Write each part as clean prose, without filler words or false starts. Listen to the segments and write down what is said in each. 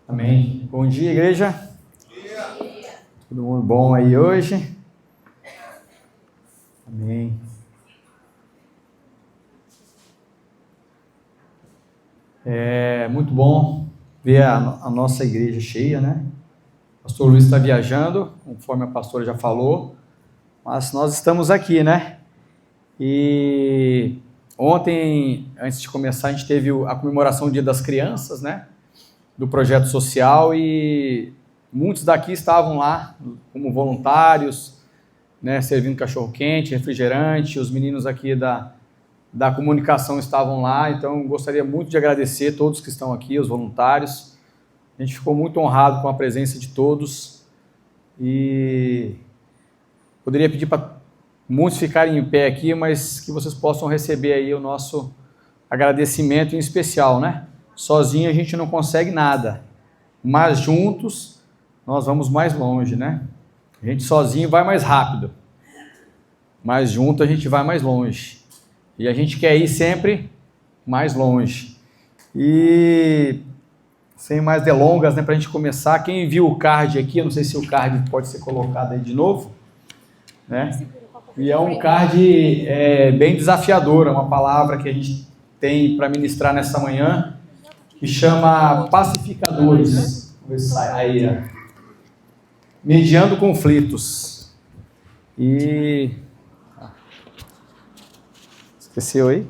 Amém. Bom dia, igreja. Bom dia. Todo mundo bom aí hoje? Amém. É muito bom ver a nossa igreja cheia, né? O pastor Luiz está viajando, conforme a pastora já falou, mas nós estamos aqui, né? E ontem, antes de começar, a gente teve a comemoração do Dia das Crianças, né? Do projeto social, e muitos daqui estavam lá como voluntários, né, servindo cachorro-quente, refrigerante. Os meninos aqui da comunicação estavam lá, então gostaria muito de agradecer a todos que estão aqui, os voluntários. A gente ficou muito honrado com a presença de todos e poderia pedir para muitos ficarem em pé aqui, mas que vocês possam receber aí o nosso agradecimento em especial, né? Sozinho a gente não consegue nada, mas juntos nós vamos mais longe, né? A gente sozinho vai mais rápido, mas junto a gente vai mais longe. E a gente quer ir sempre mais longe. E sem mais delongas, né, para a gente começar, quem viu o card aqui, eu não sei se o card pode ser colocado aí de novo, né? E é um card bem desafiador, é uma palavra que a gente tem para ministrar nessa manhã, que chama pacificadores. Vamos ver se sai aí, ó. Mediando conflitos. E esqueceu aí?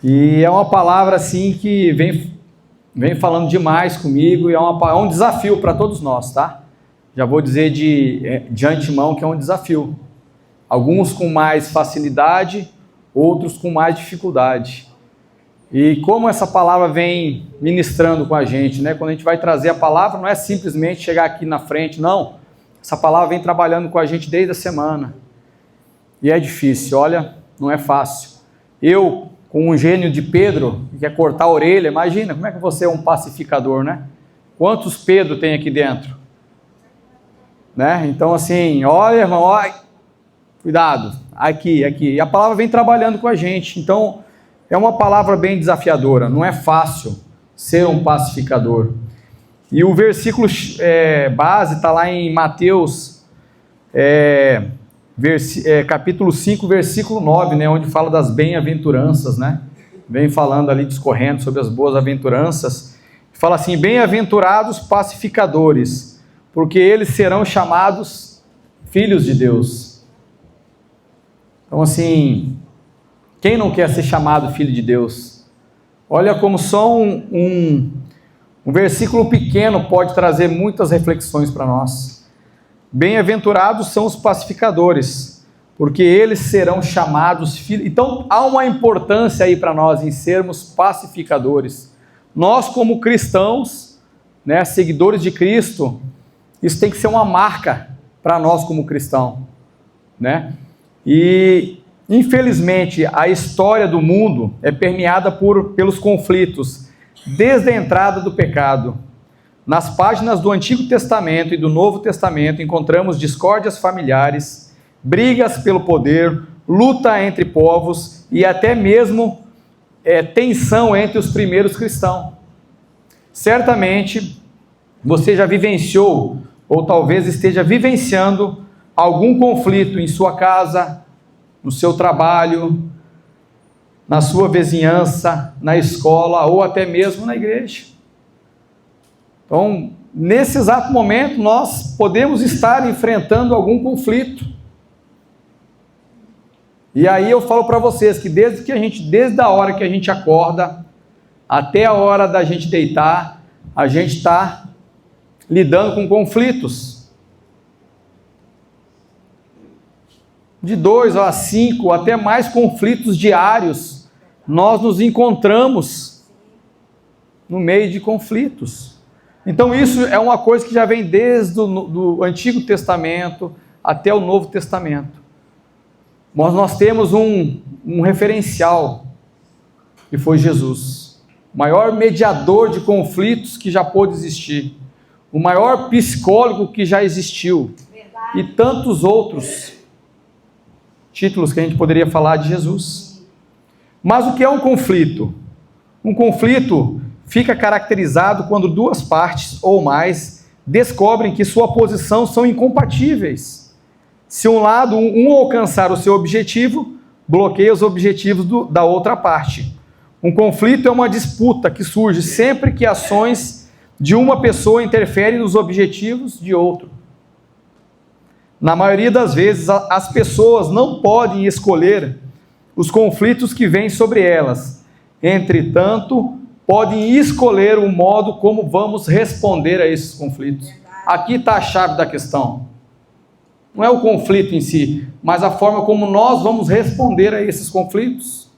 E é uma palavra assim que vem falando demais comigo, e é um desafio para todos nós, tá? Já vou dizer de antemão que é um desafio. Alguns com mais facilidade, outros com mais dificuldade. E como essa palavra vem ministrando com a gente, né? Quando a gente vai trazer a palavra, não é simplesmente chegar aqui na frente, não. Essa palavra vem trabalhando com a gente desde a semana. E é difícil, olha, não é fácil. Eu, com um gênio de Pedro, que quer cortar a orelha, imagina, como é que você é um pacificador, né? Quantos Pedro tem aqui dentro? Né? Então assim, olha irmão, olha, cuidado, aqui. E a palavra vem trabalhando com a gente, então é uma palavra bem desafiadora, não é fácil ser um pacificador. E o versículo base está lá em Mateus, capítulo 5, versículo 9, né, onde fala das bem-aventuranças, né? Vem falando ali, discorrendo sobre as boas-aventuranças. Fala assim: bem-aventurados pacificadores, porque eles serão chamados filhos de Deus. Então assim, quem não quer ser chamado filho de Deus? Olha como só um versículo pequeno pode trazer muitas reflexões para nós. Bem-aventurados são os pacificadores, porque eles serão chamados filhos. Então há uma importância aí para nós em sermos pacificadores. Nós como cristãos, né, seguidores de Cristo, isso tem que ser uma marca para nós como cristão, né? E infelizmente a história do mundo é permeada pelos conflitos, desde a entrada do pecado. Nas páginas do Antigo Testamento e do Novo Testamento encontramos discórdias familiares, brigas pelo poder, luta entre povos e até mesmo tensão entre os primeiros cristãos. Certamente você já vivenciou, ou talvez esteja vivenciando, algum conflito em sua casa, no seu trabalho, na sua vizinhança, na escola ou até mesmo na igreja. Então, nesse exato momento, nós podemos estar enfrentando algum conflito. E aí eu falo para vocês que desde a hora que a gente acorda até a hora da gente deitar, a gente está lidando com conflitos. De 2 a 5, até mais conflitos diários, nós nos encontramos no meio de conflitos. Então isso é uma coisa que já vem desde do Antigo Testamento até o Novo Testamento. Mas nós temos um referencial, que foi Jesus, o maior mediador de conflitos que já pôde existir, o maior psicólogo que já existiu, e tantos outros títulos que a gente poderia falar de Jesus. Mas o que é um conflito? Um conflito fica caracterizado quando duas partes ou mais descobrem que sua posição são incompatíveis. Se um lado, um alcançar o seu objetivo, bloqueia os objetivos da outra parte. Um conflito é uma disputa que surge sempre que ações de uma pessoa interferem nos objetivos de outro. Na maioria das vezes, as pessoas não podem escolher os conflitos que vêm sobre elas. Entretanto, podem escolher o modo como vamos responder a esses conflitos. Aqui está a chave da questão. Não é o conflito em si, mas a forma como nós vamos responder a esses conflitos.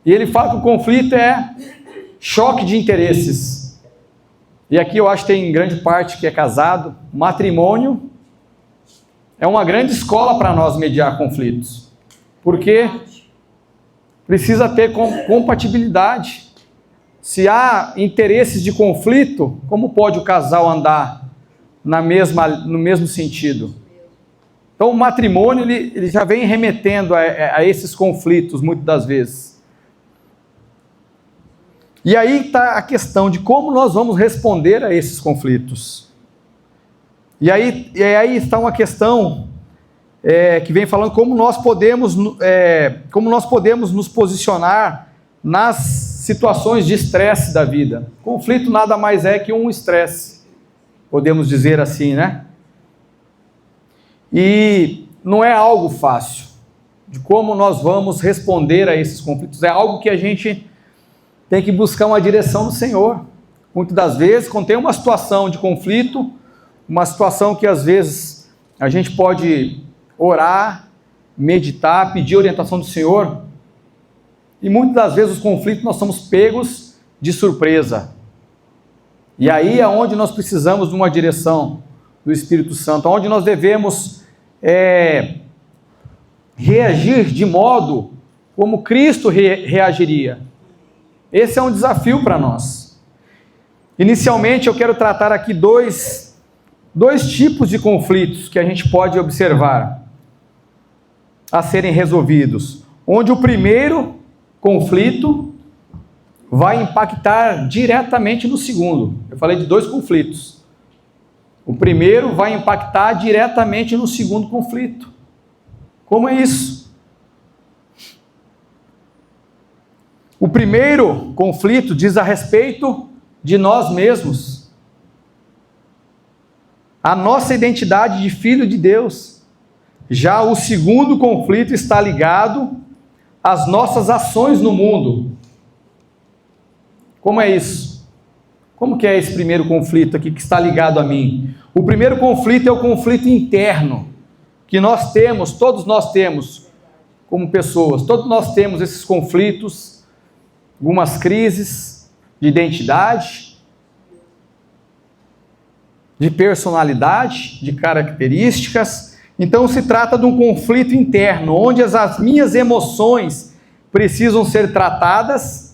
E ele fala que o conflito é choque de interesses. E aqui eu acho que tem grande parte que é casado. Matrimônio é uma grande escola para nós mediar conflitos. Porque precisa ter compatibilidade. Se há interesses de conflito, como pode o casal andar no mesmo sentido? Então o matrimônio ele já vem remetendo a esses conflitos muitas das vezes. E aí está a questão de como nós vamos responder a esses conflitos. E aí está uma questão que vem falando como nós podemos nos posicionar nas situações de estresse da vida. Conflito nada mais é que um estresse, podemos dizer assim, né? E não é algo fácil de como nós vamos responder a esses conflitos. É algo que a gente tem que buscar uma direção do Senhor. Muitas das vezes, quando tem uma situação de conflito, uma situação que às vezes a gente pode orar, meditar, pedir orientação do Senhor, e muitas das vezes os conflitos nós somos pegos de surpresa. E aí é onde nós precisamos de uma direção do Espírito Santo, onde nós devemos reagir de modo como Cristo reagiria. Esse é um desafio para nós. Inicialmente eu quero tratar aqui dois tipos de conflitos que a gente pode observar a serem resolvidos, onde o primeiro conflito vai impactar diretamente no segundo. Eu falei de dois conflitos. O primeiro vai impactar diretamente no segundo conflito. Como é isso? O primeiro conflito diz a respeito de nós mesmos. A nossa identidade de filho de Deus. Já o segundo conflito está ligado às nossas ações no mundo. Como é isso? Como que é esse primeiro conflito aqui que está ligado a mim? O primeiro conflito é o conflito interno, que nós temos, todos nós temos, como pessoas, todos nós temos esses conflitos, algumas crises de identidade, de personalidade, de características. Então se trata de um conflito interno, onde as minhas emoções precisam ser tratadas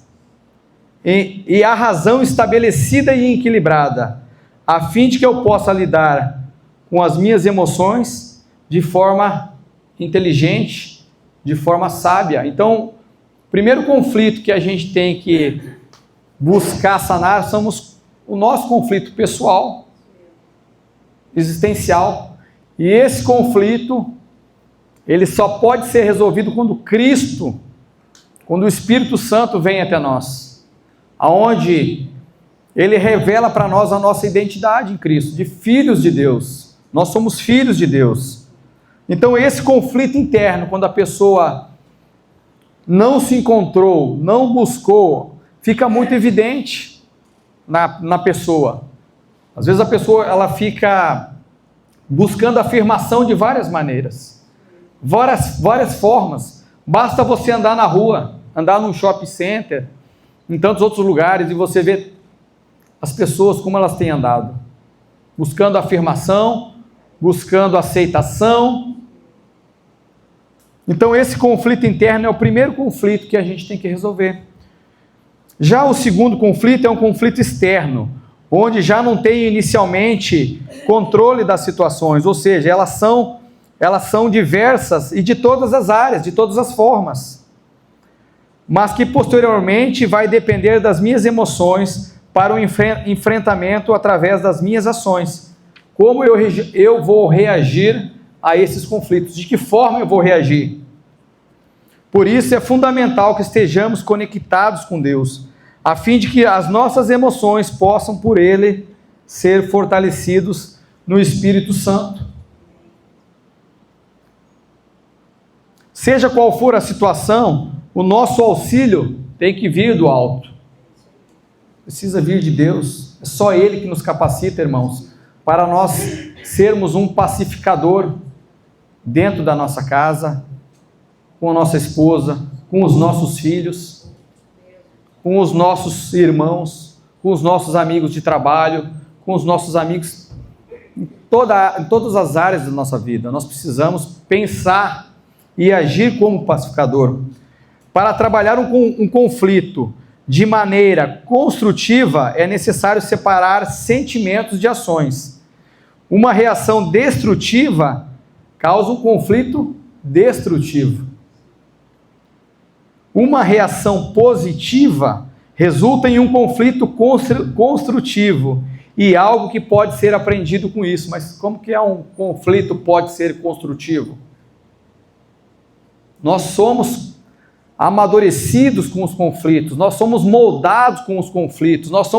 e a razão estabelecida e equilibrada, a fim de que eu possa lidar com as minhas emoções de forma inteligente, de forma sábia. Então, o primeiro conflito que a gente tem que buscar sanar somos o nosso conflito pessoal, existencial. E esse conflito, ele só pode ser resolvido quando Cristo, quando o Espírito Santo vem até nós, aonde ele revela para nós a nossa identidade em Cristo, de filhos de Deus. Nós somos filhos de Deus. Então esse conflito interno, quando a pessoa não se encontrou, não buscou, fica muito evidente na pessoa. Às vezes a pessoa ela fica buscando afirmação de várias maneiras, várias formas. Basta você andar na rua, andar num shopping center, em tantos outros lugares, e você vê as pessoas como elas têm andado, buscando afirmação, buscando aceitação. Então esse conflito interno é o primeiro conflito que a gente tem que resolver. Já o segundo conflito é um conflito externo, onde já não tem inicialmente controle das situações, ou seja, elas são elas são diversas e de todas as áreas, de todas as formas, mas que posteriormente vai depender das minhas emoções para o enfrentamento através das minhas ações. Como eu vou reagir a esses conflitos? De que forma eu vou reagir? Por isso é fundamental que estejamos conectados com Deus, a fim de que as nossas emoções possam por Ele ser fortalecidos no Espírito Santo. Seja qual for a situação, o nosso auxílio tem que vir do alto. Precisa vir de Deus. É só Ele que nos capacita, irmãos, para nós sermos um pacificador dentro da nossa casa, com a nossa esposa, com os nossos filhos, com os nossos irmãos, com os nossos amigos de trabalho, com os nossos amigos em todas as áreas da nossa vida. Nós precisamos pensar e agir como pacificador. Para trabalhar um conflito de maneira construtiva, é necessário separar sentimentos de ações. Uma reação destrutiva causa um conflito destrutivo. Uma reação positiva resulta em um conflito construtivo e algo que pode ser aprendido com isso. Mas como que um conflito pode ser construtivo? Nós somos amadurecidos com os conflitos, nós somos moldados com os conflitos, nós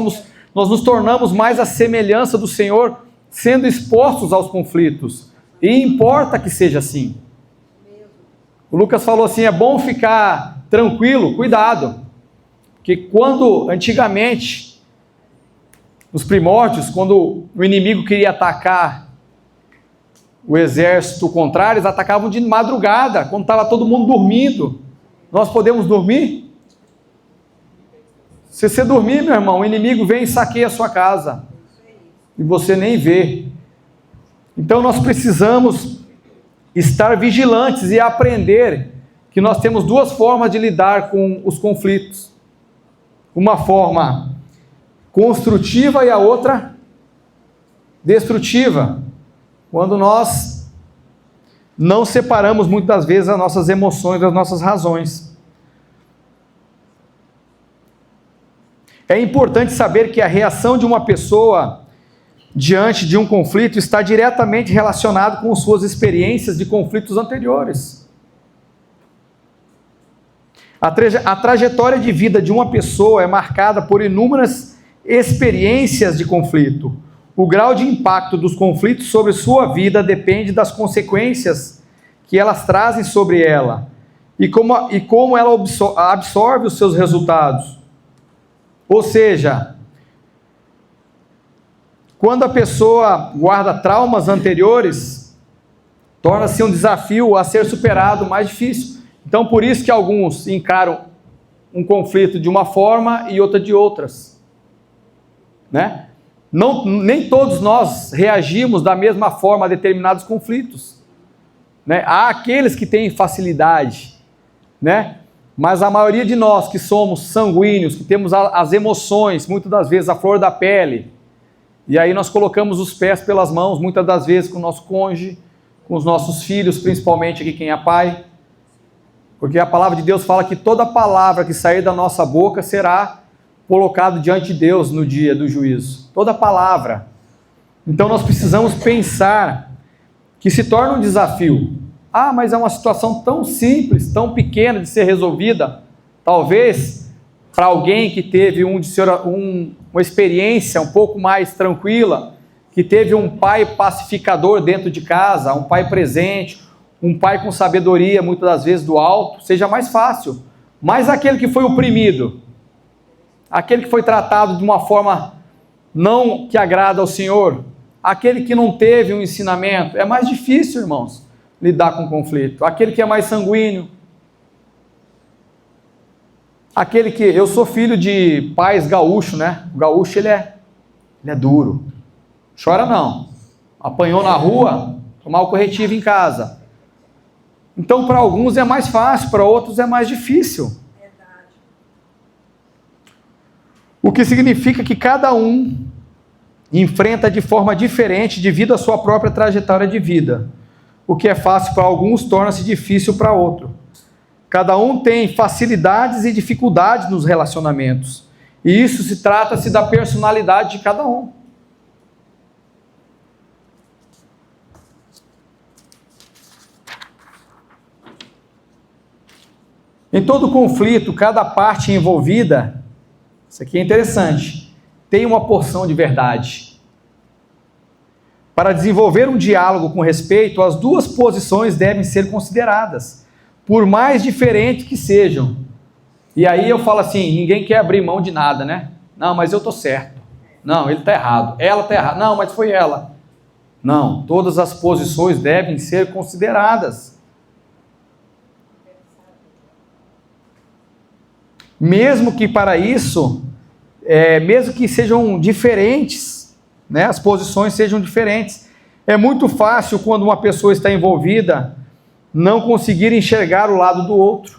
nos tornamos mais a semelhança do Senhor sendo expostos aos conflitos, e importa que seja assim. O Lucas falou assim, é bom ficar tranquilo, cuidado, porque quando antigamente, nos primórdios, quando o inimigo queria atacar o exército contrário, eles atacavam de madrugada, quando estava todo mundo dormindo. Nós podemos dormir? Se você dormir, meu irmão, o inimigo vem e saqueia a sua casa. E você nem vê. Então nós precisamos estar vigilantes e aprender que nós temos duas formas de lidar com os conflitos. Uma forma construtiva e a outra destrutiva. Quando nós não separamos muitas das vezes as nossas emoções das nossas razões. É importante saber que a reação de uma pessoa diante de um conflito está diretamente relacionado com suas experiências de conflitos anteriores. A trajetória de vida de uma pessoa é marcada por inúmeras experiências de conflito. O grau de impacto dos conflitos sobre sua vida depende das consequências que elas trazem sobre ela e como ela absorve os seus resultados. Ou seja, quando a pessoa guarda traumas anteriores, torna-se um desafio a ser superado mais difícil. Então, por isso que alguns encaram um conflito de uma forma e outra de outras, né? Nem todos nós reagimos da mesma forma a determinados conflitos, né? Há aqueles que têm facilidade, né? Mas a maioria de nós que somos sanguíneos, que temos as emoções, muitas das vezes a flor da pele, e aí nós colocamos os pés pelas mãos, muitas das vezes com o nosso cônjuge, com os nossos filhos, principalmente aqui quem é pai, porque a palavra de Deus fala que toda palavra que sair da nossa boca será colocado diante de Deus no dia do juízo. Toda palavra. Então nós precisamos pensar que se torna um desafio. Ah, mas é uma situação tão simples, tão pequena de ser resolvida. Talvez para alguém que teve uma experiência um pouco mais tranquila, que teve um pai pacificador dentro de casa, um pai presente, um pai com sabedoria, muitas das vezes do alto, seja mais fácil. Mas aquele que foi oprimido, aquele que foi tratado de uma forma não que agrada ao Senhor, aquele que não teve um ensinamento, é mais difícil, irmãos, lidar com conflito. Aquele que é mais sanguíneo, aquele que... Eu sou filho de pais gaúchos, né? O gaúcho, ele é duro. Chora não. Apanhou na rua, tomar o corretivo em casa. Então, para alguns é mais fácil, para outros é mais difícil. O que significa que cada um enfrenta de forma diferente devido à sua própria trajetória de vida. o que é fácil para alguns torna-se difícil para outro. Cada um tem facilidades e dificuldades nos relacionamentos. E isso trata-se da personalidade de cada um. Em todo conflito, cada parte envolvida, isso aqui é interessante, tem uma porção de verdade. Para desenvolver um diálogo com respeito, as duas posições devem ser consideradas, por mais diferentes que sejam. E aí eu falo assim, ninguém quer abrir mão de nada, né? Não, mas eu estou certo. Não, ele está errado. Ela está errada. Não, mas foi ela. Não, todas as posições devem ser consideradas. Mesmo que para isso, mesmo que sejam diferentes, né, as posições sejam diferentes. É muito fácil quando uma pessoa está envolvida não conseguir enxergar o lado do outro.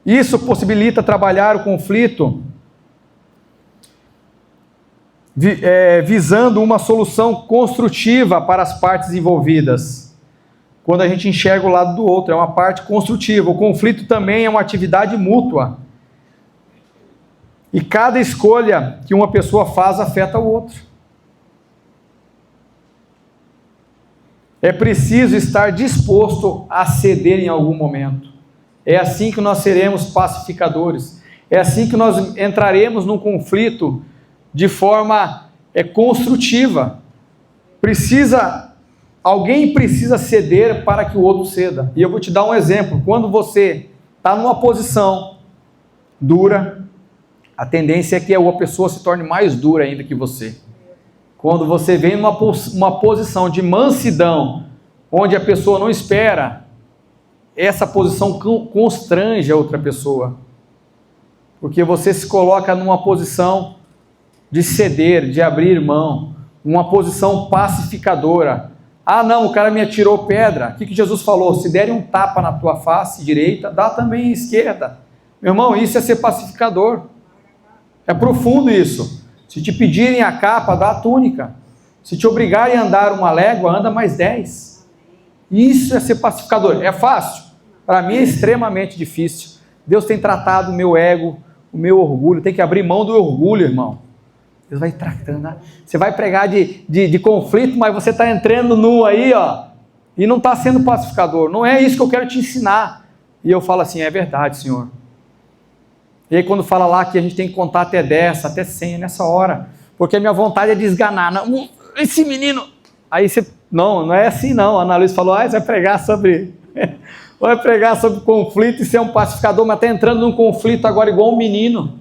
Isso possibilita trabalhar o conflito visando uma solução construtiva para as partes envolvidas. Quando a gente enxerga o lado do outro, é uma parte construtiva. O conflito também é uma atividade mútua. E cada escolha que uma pessoa faz afeta o outro. É preciso estar disposto a ceder em algum momento. É assim que nós seremos pacificadores. É assim que nós entraremos num conflito de forma construtiva. Alguém precisa ceder para que o outro ceda. E eu vou te dar um exemplo. Quando você está numa posição dura, a tendência é que a pessoa se torne mais dura ainda que você. Quando você vem numa posição de mansidão, onde a pessoa não espera, essa posição constrange a outra pessoa. Porque você se coloca numa posição de ceder, de abrir mão, uma posição pacificadora. Ah não, o cara me atirou pedra. O que Jesus falou? Se derem um tapa na tua face direita, dá também esquerda. Meu irmão, isso é ser pacificador. É profundo isso. Se te pedirem a capa, dá a túnica. Se te obrigarem a andar uma légua, anda mais 10. Isso é ser pacificador. É fácil? Para mim é extremamente difícil. Deus tem tratado o meu ego, o meu orgulho. Tem que abrir mão do orgulho, irmão. Deus vai tratando, né? Você vai pregar de conflito, mas você está entrando nu aí, ó, e não está sendo pacificador. Não é isso que eu quero te ensinar. E eu falo assim, é verdade, Senhor. E aí quando fala lá que a gente tem que contar até 10, até 100, é nessa hora. Porque a minha vontade é desganar. Não, esse menino... Aí você... Não é assim não. A Ana Luiz falou, você vai pregar sobre... vai pregar sobre conflito e ser um pacificador, mas está entrando num conflito agora igual um menino.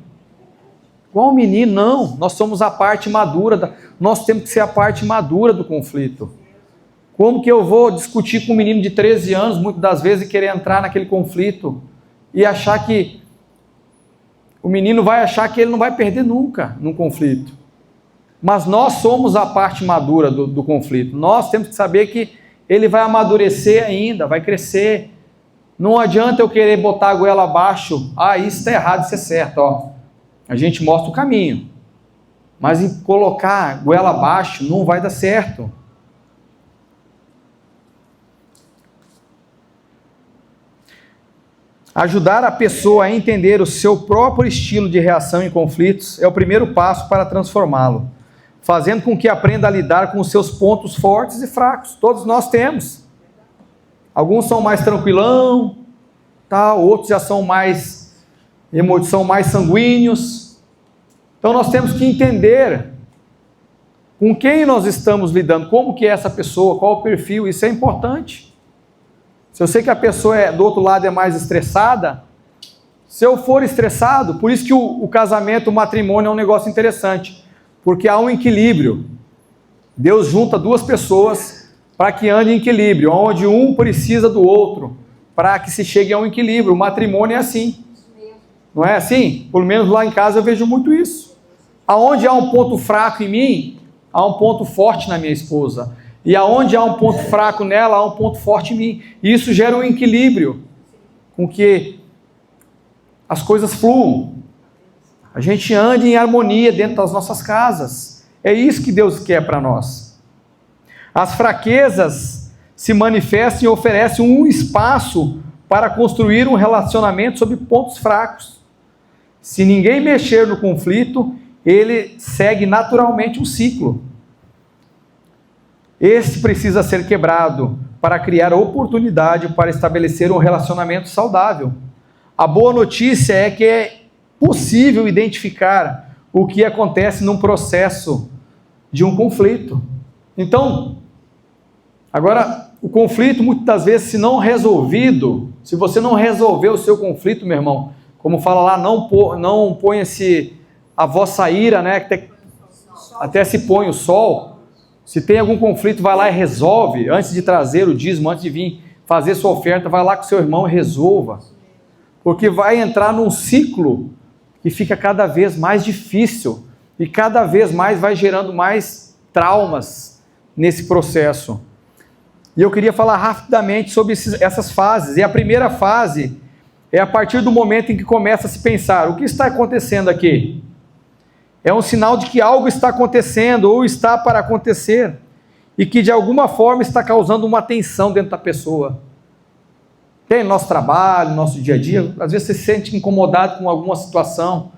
Igual um menino, não. Nós somos a parte madura, nós temos que ser a parte madura do conflito. Como que eu vou discutir com um menino de 13 anos, muitas das vezes, e querer entrar naquele conflito e achar que o menino vai achar que ele não vai perder nunca num conflito. Mas nós somos a parte madura do conflito. Nós temos que saber que ele vai amadurecer ainda, vai crescer. Não adianta eu querer botar a goela abaixo. Isso está errado, isso é certo, ó. A gente mostra o caminho, mas em colocar goela abaixo não vai dar certo. Ajudar a pessoa a entender o seu próprio estilo de reação em conflitos é o primeiro passo para transformá-lo, fazendo com que aprenda a lidar com os seus pontos fortes e fracos. Todos nós temos. Alguns são mais tranquilão, outros já são mais sanguíneos. Então nós temos que entender com quem nós estamos lidando, como que é essa pessoa, qual o perfil, isso é importante. Se eu sei que a pessoa do outro lado é mais estressada, se eu for estressado, por isso que o casamento, o matrimônio é um negócio interessante, porque há um equilíbrio. Deus junta duas pessoas para que andem em equilíbrio, onde um precisa do outro, para que se chegue a um equilíbrio. O matrimônio é assim. Não é assim? Pelo menos lá em casa eu vejo muito isso. Aonde há um ponto fraco em mim, há um ponto forte na minha esposa. E aonde há um ponto fraco nela, há um ponto forte em mim. E isso gera um equilíbrio com que as coisas fluam. A gente ande em harmonia dentro das nossas casas. É isso que Deus quer para nós. As fraquezas se manifestam e oferecem um espaço para construir um relacionamento sobre pontos fracos. Se ninguém mexer no conflito, ele segue naturalmente um ciclo. Este precisa ser quebrado para criar oportunidade para estabelecer um relacionamento saudável. A boa notícia é que é possível identificar o que acontece num processo de um conflito. Então, agora, o conflito, muitas das vezes, se não resolvido, se você não resolver o seu conflito, meu irmão, como fala lá, não ponha-se a vossa ira, né, até se põe o sol. Se tem algum conflito, vai lá e resolve, antes de trazer o dízimo, antes de vir fazer sua oferta, vai lá com seu irmão e resolva. Porque vai entrar num ciclo que fica cada vez mais difícil e cada vez mais vai gerando mais traumas nesse processo. E eu queria falar rapidamente sobre essas fases. E a primeira fase é a partir do momento em que começa a se pensar: o que está acontecendo aqui? É um sinal de que algo está acontecendo ou está para acontecer e que de alguma forma está causando uma tensão dentro da pessoa. Tem nosso trabalho, nosso dia a dia, às vezes você se sente incomodado com alguma situação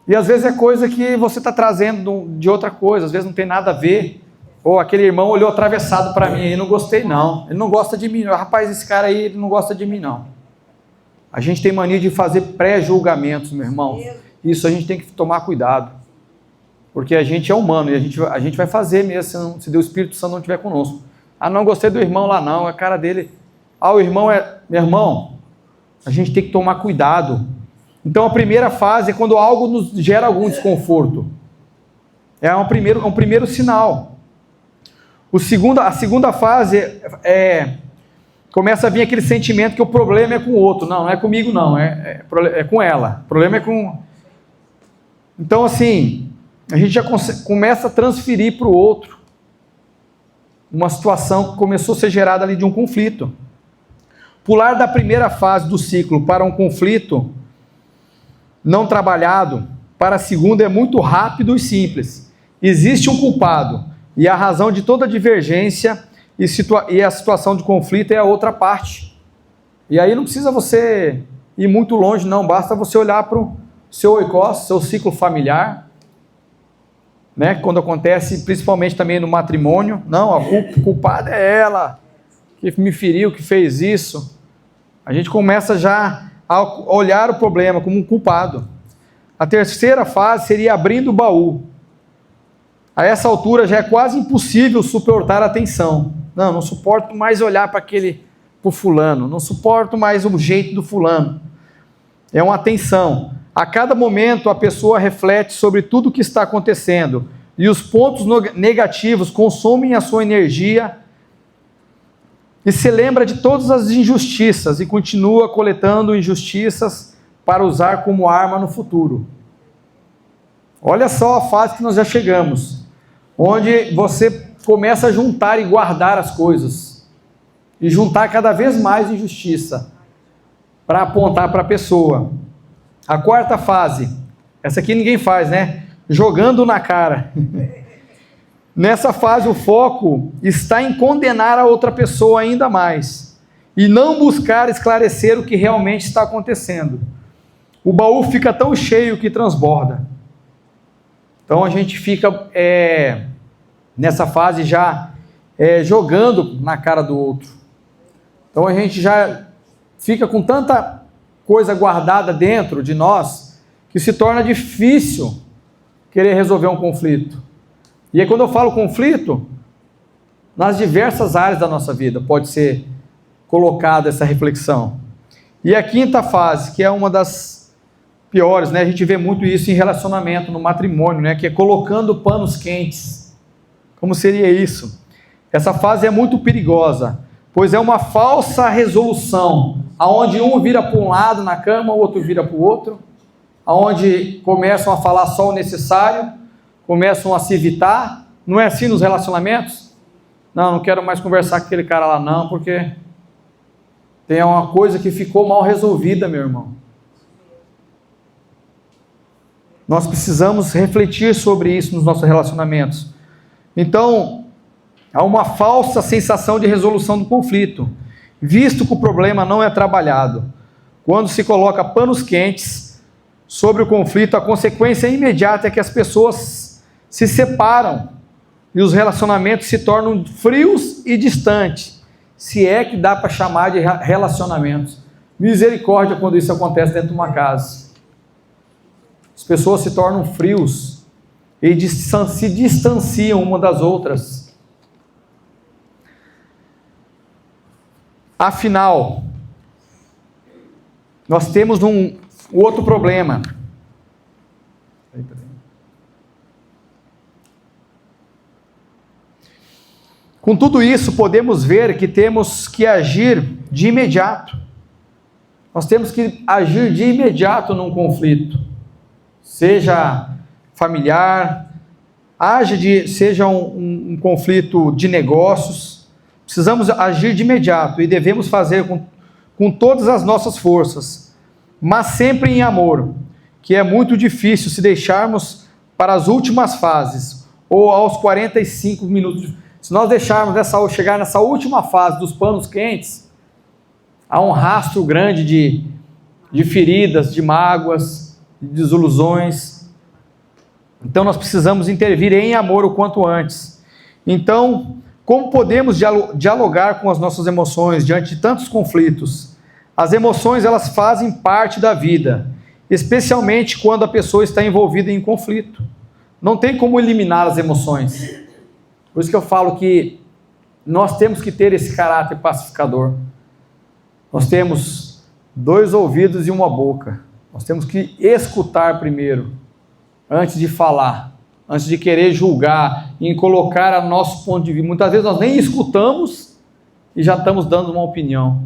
e às vezes é coisa que você está trazendo de outra coisa, às vezes não tem nada a ver. Ou aquele irmão olhou atravessado para mim e não gostei não, ele não gosta de mim, rapaz, esse cara aí ele não gosta de mim não. A gente tem mania de fazer pré-julgamentos, meu irmão. Isso a gente tem que tomar cuidado, porque a gente é humano e a gente vai fazer mesmo se o Espírito Santo não estiver conosco. Ah, não gostei do irmão lá não, a cara dele, o irmão meu irmão, a gente tem que tomar cuidado. Então a primeira fase é quando algo nos gera algum desconforto, é um primeiro sinal. A segunda fase começa a vir aquele sentimento que o problema é com o outro, não é comigo não, é com ela, o problema é com... Então, assim, a gente já começa a transferir para o outro uma situação que começou a ser gerada ali de um conflito. Pular da primeira fase do ciclo para um conflito não trabalhado para a segunda é muito rápido e simples. Existe um culpado e a razão de toda divergência e a situação de conflito é a outra parte. E aí não precisa você ir muito longe, não, basta você olhar para o seu oikos, seu ciclo familiar, né? Quando acontece, principalmente também no matrimônio, não, a culpada é ela, que me feriu, que fez isso. A gente começa já a olhar o problema como um culpado. A terceira fase seria abrindo o baú. A essa altura já é quase impossível suportar a tensão. Não suporto mais olhar para o fulano, não suporto mais o jeito do fulano. É uma tensão. A cada momento a pessoa reflete sobre tudo o que está acontecendo e os pontos negativos consomem a sua energia e se lembra de todas as injustiças e continua coletando injustiças para usar como arma no futuro. Olha só a fase que nós já chegamos, onde você começa a juntar e guardar as coisas e juntar cada vez mais injustiça para apontar para a pessoa. A quarta fase, essa aqui ninguém faz, né? Jogando na cara. Nessa fase o foco está em condenar a outra pessoa ainda mais e não buscar esclarecer o que realmente está acontecendo. O baú fica tão cheio que transborda. Então a gente fica nessa fase já jogando na cara do outro. Então a gente já fica com tanta coisa guardada dentro de nós que se torna difícil querer resolver um conflito. E aí quando eu falo conflito, nas diversas áreas da nossa vida pode ser colocada essa reflexão. E a quinta fase, que é uma das piores, né? A gente vê muito isso em relacionamento, no matrimônio, né? Que é colocando panos quentes. Como seria isso? Essa fase é muito perigosa, pois é uma falsa resolução, aonde um vira para um lado na cama, o outro vira para o outro, aonde começam a falar só o necessário, começam a se evitar. Não é assim nos relacionamentos? Não quero mais conversar com aquele cara lá não, porque tem uma coisa que ficou mal resolvida, meu irmão. Nós precisamos refletir sobre isso nos nossos relacionamentos. Então, Há uma falsa sensação de resolução do conflito, visto que o problema não é trabalhado. Quando se coloca panos quentes sobre o conflito, a consequência imediata é que as pessoas se separam e os relacionamentos se tornam frios e distantes, se é que dá para chamar de relacionamentos. Misericórdia quando isso acontece dentro de uma casa. As pessoas se tornam frios e se distanciam uma das outras. Afinal, nós temos um outro problema. Com tudo isso, podemos ver que temos que agir de imediato. Nós temos que agir de imediato num conflito, seja familiar, seja um conflito de negócios. Precisamos agir de imediato e devemos fazer com todas as nossas forças, mas sempre em amor, que é muito difícil se deixarmos para as últimas fases, ou aos 45 minutos. Se nós deixarmos chegar nessa última fase dos panos quentes, há um rastro grande de feridas, de mágoas, de desilusões. Então nós precisamos intervir em amor o quanto antes. Então, como podemos dialogar com as nossas emoções diante de tantos conflitos? As emoções, elas fazem parte da vida, especialmente quando a pessoa está envolvida em conflito. Não tem como eliminar as emoções. Por isso que eu falo que nós temos que ter esse caráter pacificador. Nós temos 2 ouvidos e uma boca. Nós temos que escutar primeiro, antes de falar, antes de querer julgar, em colocar o nosso ponto de vista. Muitas vezes nós nem escutamos e já estamos dando uma opinião,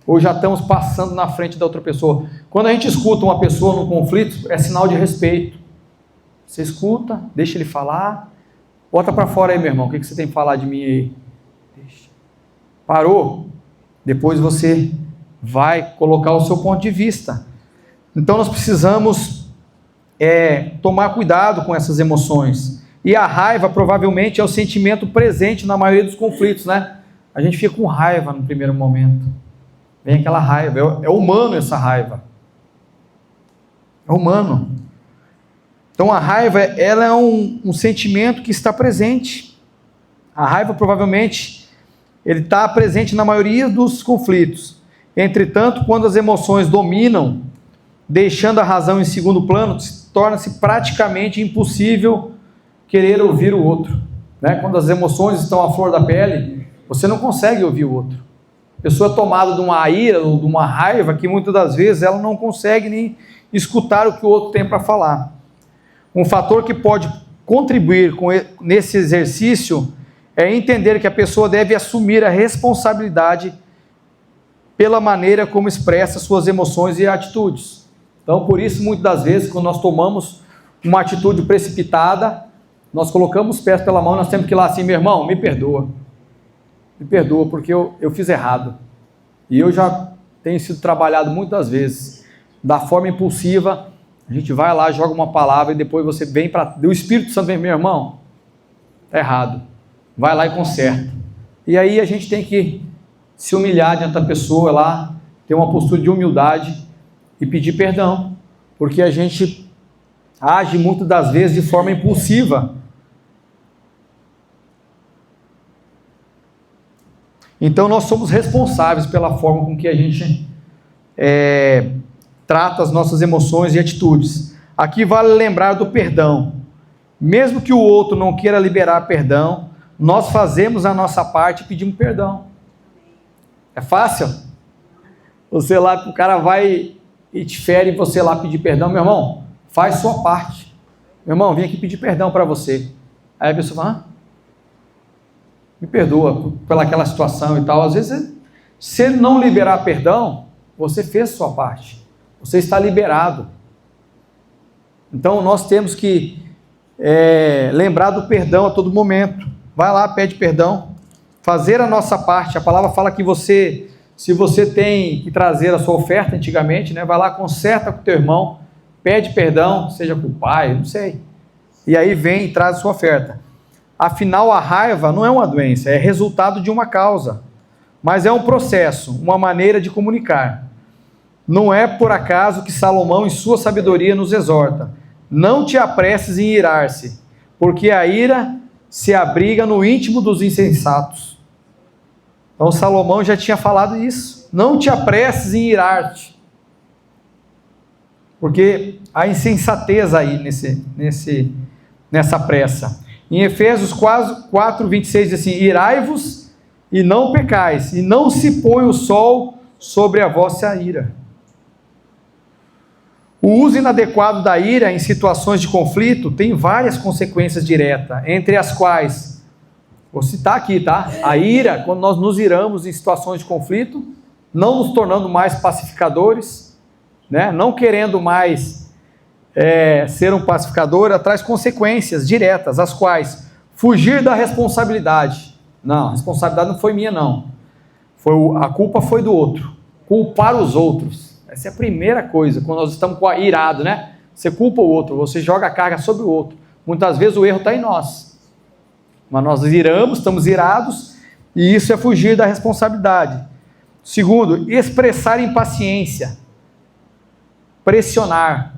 ou já estamos passando na frente da outra pessoa. Quando a gente escuta uma pessoa num conflito, é sinal de respeito. Você escuta, deixa ele falar, bota para fora aí, meu irmão, o que você tem que falar de mim aí? Deixa. Parou? Depois você vai colocar o seu ponto de vista. Então nós precisamos tomar cuidado com essas emoções. E a raiva provavelmente é o sentimento presente na maioria dos conflitos, né? A gente fica com raiva no primeiro momento. Vem aquela raiva, é humano essa raiva. É humano. Então a raiva, ela é um sentimento que está presente. A raiva provavelmente, ele está presente na maioria dos conflitos. Entretanto, quando as emoções dominam, deixando a razão em segundo plano, torna-se praticamente impossível querer ouvir o outro, né? Quando as emoções estão à flor da pele, você não consegue ouvir o outro. A pessoa é tomada de uma ira ou de uma raiva que muitas das vezes ela não consegue nem escutar o que o outro tem para falar. Um fator que pode contribuir nesse exercício é entender que a pessoa deve assumir a responsabilidade pela maneira como expressa suas emoções e atitudes. Então, por isso, muitas das vezes, quando nós tomamos uma atitude precipitada, nós colocamos os pés pela mão, nós temos que ir lá assim, meu irmão, me perdoa, porque eu fiz errado. E eu já tenho sido trabalhado muitas vezes, da forma impulsiva, a gente vai lá, joga uma palavra e depois você vem o Espírito Santo vem, meu irmão, está errado, vai lá e conserta. E aí a gente tem que se humilhar diante da pessoa lá, ter uma postura de humildade e pedir perdão, porque a gente age muitas das vezes de forma impulsiva. Então nós somos responsáveis pela forma com que a gente trata as nossas emoções e atitudes. Aqui vale lembrar do perdão. Mesmo que o outro não queira liberar perdão, nós fazemos a nossa parte e pedimos perdão. É fácil? Você lá, o cara vai e te fere e você lá pedir perdão, meu irmão, faz sua parte. Meu irmão, vim aqui pedir perdão para você. Aí a pessoa fala, me perdoa pelaquela situação e tal. Às vezes, se ele não liberar perdão, você fez sua parte. Você está liberado. Então, nós temos que lembrar do perdão a todo momento. Vai lá, pede perdão. Fazer a nossa parte. A palavra fala que se você tem que trazer a sua oferta antigamente, né, vai lá, conserta com o teu irmão, pede perdão, seja com o pai, não sei. E aí vem e traz a sua oferta. Afinal, a raiva não é uma doença, é resultado de uma causa, mas é um processo, uma maneira de comunicar. Não é por acaso que Salomão, em sua sabedoria, nos exorta: não te apresses em irar-se, porque a ira se abriga no íntimo dos insensatos. Então Salomão já tinha falado isso. Não te apresses em irar-te, porque há insensatez aí nessa pressa. Em Efésios 4, 26 diz assim: irai-vos e não pecais, e não se põe o sol sobre a vossa ira. O uso inadequado da ira em situações de conflito tem várias consequências diretas, entre as quais, vou citar aqui, tá? A ira, quando nós nos iramos em situações de conflito, não nos tornando mais pacificadores, né? Não querendo mais ser um pacificador, traz consequências diretas, as quais fugir da responsabilidade. Não, a responsabilidade não foi minha, não. A culpa foi do outro. Culpar os outros. Essa é a primeira coisa, quando nós estamos irados, né? Você culpa o outro, você joga a carga sobre o outro. Muitas vezes o erro está em nós. Mas nós iramos, estamos irados, e isso é fugir da responsabilidade. Segundo, expressar impaciência. Pressionar.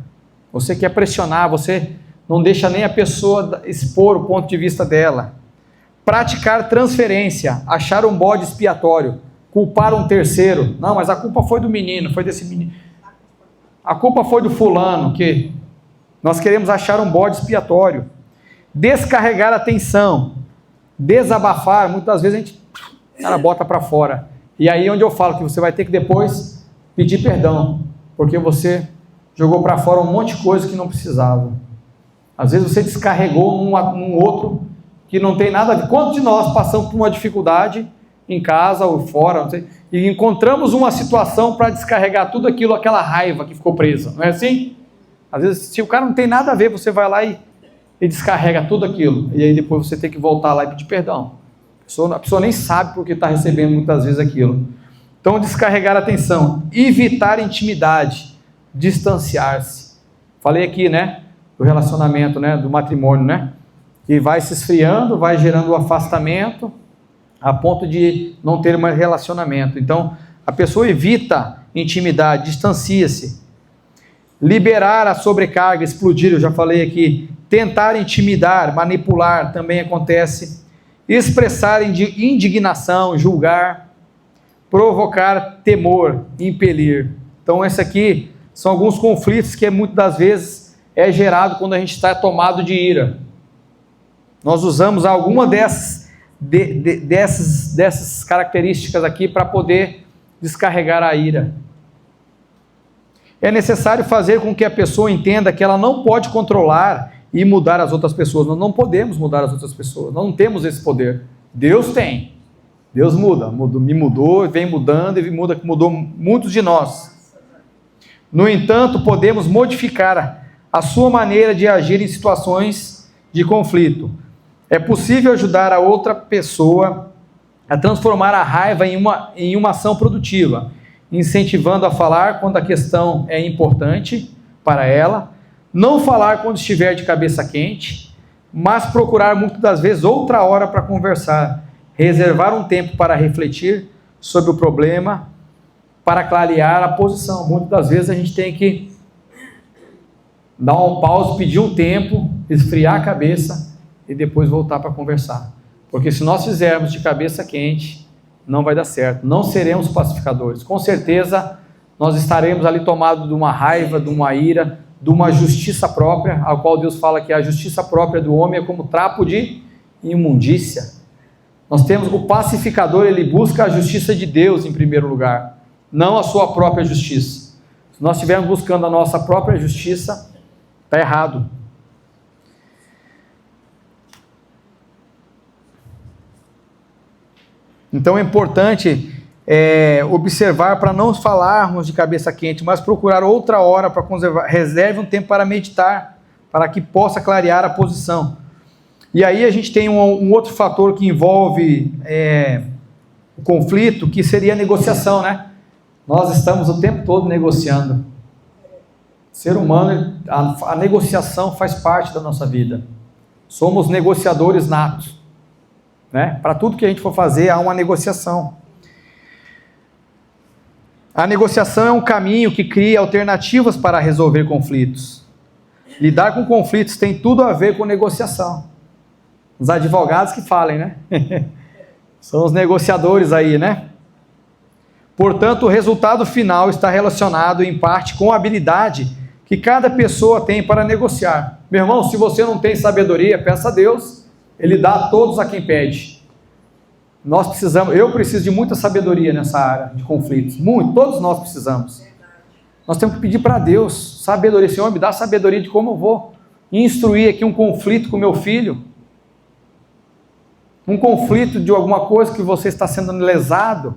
Você quer pressionar, você não deixa nem a pessoa expor o ponto de vista dela. Praticar transferência, achar um bode expiatório. Culpar um terceiro. Não, mas a culpa foi do menino, foi desse menino. A culpa foi do fulano, que nós queremos achar um bode expiatório. Descarregar a tensão. Desabafar, muitas vezes a gente bota para fora. E aí onde eu falo que você vai ter que depois pedir perdão, porque você jogou para fora um monte de coisa que não precisava. Às vezes você descarregou num outro que não tem nada a ver. Quantos de nós passamos por uma dificuldade em casa ou fora, não sei, e encontramos uma situação para descarregar tudo aquilo, aquela raiva que ficou presa, não é assim? Às vezes, se o cara não tem nada a ver, você vai lá e descarrega tudo aquilo, e aí depois você tem que voltar lá e pedir perdão. A pessoa nem sabe porque está recebendo muitas vezes aquilo. Então, descarregar a atenção, evitar intimidade, distanciar-se. Falei aqui, né, do relacionamento, né, do matrimônio, né, que vai se esfriando, vai gerando o afastamento, a ponto de não ter mais relacionamento. Então, a pessoa evita intimidade, distancia-se. Liberar a sobrecarga, explodir, eu já falei aqui. Tentar intimidar, manipular, também acontece. Expressar indignação, julgar. Provocar temor, impelir. Então, esse aqui são alguns conflitos que muitas das vezes é gerado quando a gente está tomado de ira. Nós usamos alguma dessas características aqui para poder descarregar a ira. É necessário fazer com que a pessoa entenda que ela não pode controlar e mudar as outras pessoas. Nós não podemos mudar as outras pessoas, nós não temos esse poder. Deus tem. Deus me mudou, vem mudando e mudou muitos de nós. No entanto, podemos modificar a sua maneira de agir em situações de conflito. É possível ajudar a outra pessoa a transformar a raiva em uma ação produtiva, incentivando a falar quando a questão é importante para ela, não falar quando estiver de cabeça quente, mas procurar muitas das vezes outra hora para conversar, reservar um tempo para refletir sobre o problema, para clarear a posição. Muitas das vezes a gente tem que dar um pause, pedir um tempo, esfriar a cabeça e depois voltar para conversar. Porque se nós fizermos de cabeça quente, não vai dar certo. Não seremos pacificadores. Com certeza, nós estaremos ali tomados de uma raiva, de uma ira, de uma justiça própria, a qual Deus fala que a justiça própria do homem é como trapo de imundícia. Nós temos o pacificador, ele busca a justiça de Deus em primeiro lugar, não a sua própria justiça. Se nós estivermos buscando a nossa própria justiça, está errado. Então é importante observar para não falarmos de cabeça quente, mas procurar outra hora para conservar. Reserve um tempo para meditar, para que possa clarear a posição. E aí a gente tem um outro fator que envolve o conflito, que seria a negociação, né? Nós estamos o tempo todo negociando. O ser humano, a negociação faz parte da nossa vida. Somos negociadores natos, né? Para tudo que a gente for fazer, há uma negociação. A negociação é um caminho que cria alternativas para resolver conflitos. Lidar com conflitos tem tudo a ver com negociação. Os advogados que falem, né? São os negociadores aí, né? Portanto, o resultado final está relacionado em parte com a habilidade que cada pessoa tem para negociar. Meu irmão, se você não tem sabedoria, peça a Deus, Ele dá a todos a quem pede. Eu preciso de muita sabedoria nessa área de conflitos, muito, todos nós precisamos. Nós temos que pedir para Deus sabedoria. Senhor, me dá sabedoria de como eu vou instruir aqui um conflito com meu filho, um conflito de alguma coisa que você está sendo lesado.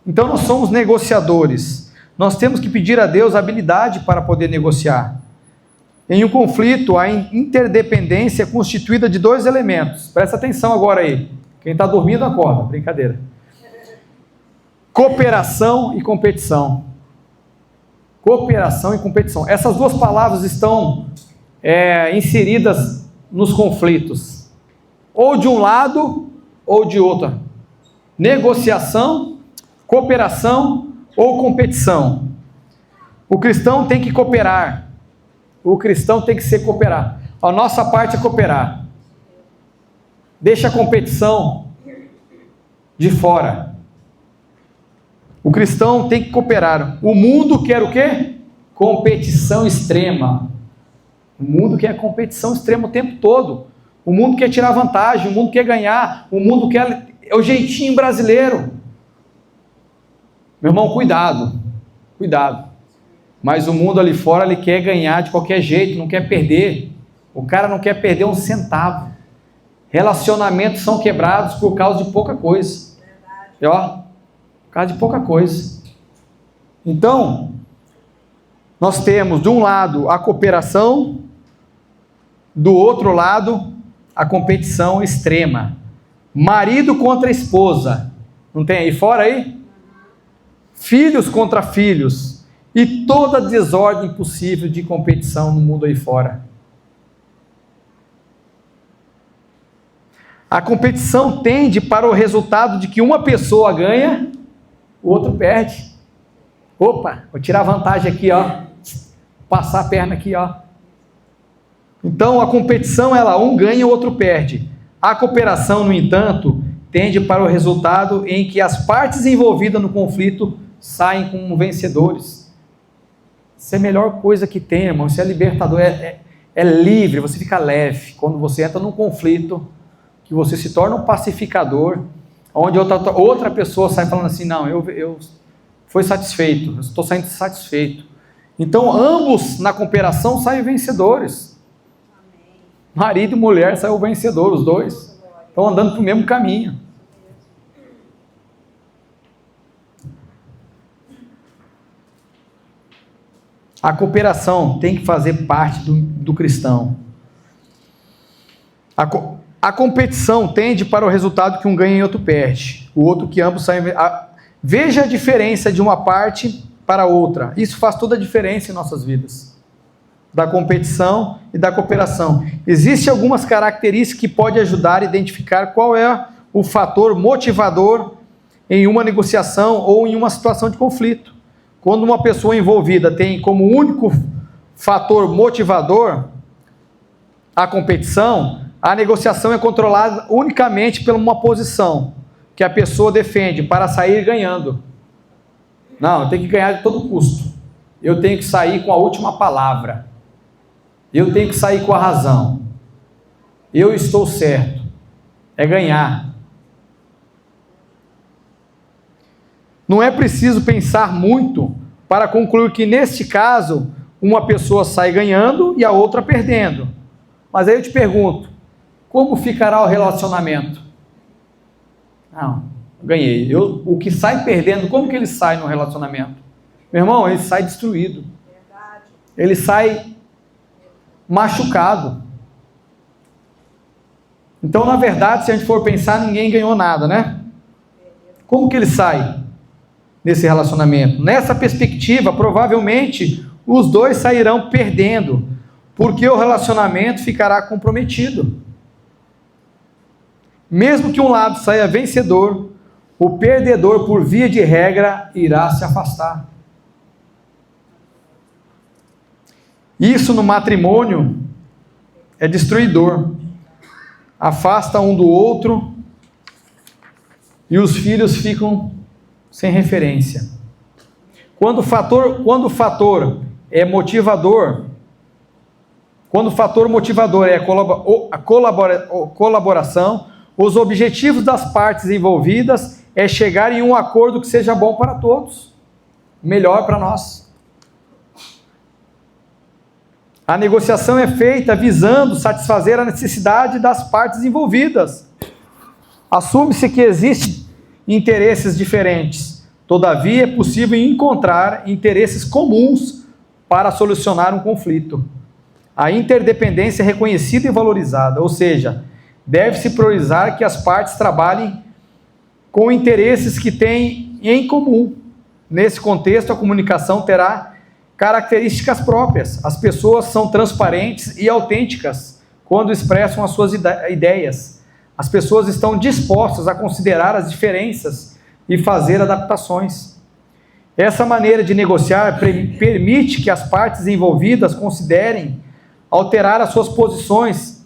Então nós somos negociadores, nós temos que pedir a Deus habilidade para poder negociar. Em um conflito, a interdependência é constituída de dois elementos, presta atenção agora aí, quem está dormindo acorda, brincadeira. Cooperação e competição. Cooperação e competição, essas duas palavras estão inseridas nos conflitos, ou de um lado ou de outro. Negociação, cooperação ou competição. O cristão tem que cooperar. O cristão tem que ser cooperar. A nossa parte é cooperar. Deixa a competição de fora. O cristão tem que cooperar. O mundo quer o quê? Competição extrema. O mundo quer competição extrema o tempo todo. O mundo quer tirar vantagem, o mundo quer ganhar, o mundo quer... É o jeitinho brasileiro. Meu irmão, cuidado, cuidado. Mas o mundo ali fora, ele quer ganhar de qualquer jeito, não quer perder. O cara não quer perder um centavo. Relacionamentos são quebrados por causa de pouca coisa. E ó, por causa de pouca coisa. Então, nós temos de um lado a cooperação, do outro lado a competição extrema. Marido contra esposa. Não tem aí fora aí? Filhos contra filhos, e toda desordem possível de competição no mundo aí fora. A competição tende para o resultado de que uma pessoa ganha, o outro perde. Opa, vou tirar vantagem aqui, ó. Passar a perna aqui, ó. Então a competição, um ganha, o outro perde. A cooperação, no entanto, tende para o resultado em que as partes envolvidas no conflito saem como vencedores. Isso é a melhor coisa que tem, irmão. Isso é libertador, é livre, você fica leve. Quando você entra num conflito, que você se torna um pacificador, onde outra pessoa sai falando assim, não, eu fui satisfeito, eu estou saindo satisfeito. Então ambos na cooperação saem vencedores. Marido e mulher saem vencedores, os dois estão andando para o mesmo caminho. A cooperação tem que fazer parte do cristão. A competição tende para o resultado que um ganha e outro perde. O outro que ambos saem... Veja a diferença de uma parte para outra. Isso faz toda a diferença em nossas vidas. Da competição e da cooperação. Existem algumas características que podem ajudar a identificar qual é o fator motivador em uma negociação ou em uma situação de conflito. Quando uma pessoa envolvida tem como único fator motivador a competição, a negociação é controlada unicamente por uma posição que a pessoa defende para sair ganhando. Não, eu tenho que ganhar de todo custo. Eu tenho que sair com a última palavra. Eu tenho que sair com a razão. Eu estou certo. É ganhar. Não é preciso pensar muito para concluir que, neste caso, uma pessoa sai ganhando e a outra perdendo. Mas aí eu te pergunto, como ficará o relacionamento? Não, eu ganhei. O que sai perdendo, como que ele sai no relacionamento? Meu irmão, ele sai destruído. Ele sai machucado. Então, na verdade, se a gente for pensar, ninguém ganhou nada, né? Como que ele sai nesse relacionamento? Nessa perspectiva, provavelmente, os dois sairão perdendo, porque o relacionamento ficará comprometido. Mesmo que um lado saia vencedor, o perdedor, por via de regra, irá se afastar. Isso no matrimônio é destruidor. Afasta um do outro e os filhos ficam sem referência. Quando o fator é motivador, quando o fator motivador é a colaboração, os objetivos das partes envolvidas é chegar em um acordo que seja bom para todos, melhor para nós. A negociação é feita visando satisfazer a necessidade das partes envolvidas. Assume-se que existem interesses diferentes, todavia é possível encontrar interesses comuns para solucionar um conflito. A interdependência é reconhecida e valorizada, ou seja, deve-se priorizar que as partes trabalhem com interesses que têm em comum. Nesse contexto, a comunicação terá características próprias. As pessoas são transparentes e autênticas quando expressam as suas ideias. As pessoas estão dispostas a considerar as diferenças e fazer adaptações. Essa maneira de negociar permite que as partes envolvidas considerem alterar as suas posições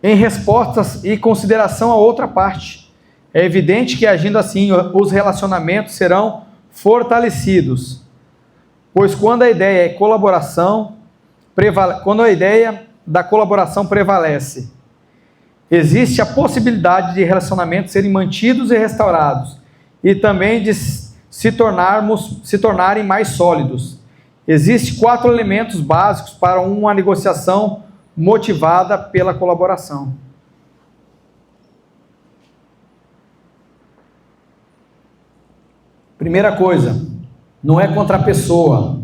em respostas e consideração a outra parte. É evidente que agindo assim, os relacionamentos serão fortalecidos, pois quando a ideia da colaboração prevalece, existe a possibilidade de relacionamentos serem mantidos e restaurados, e também de se tornarem mais sólidos. Existem 4 elementos básicos para uma negociação motivada pela colaboração. Primeira coisa, não é contra a pessoa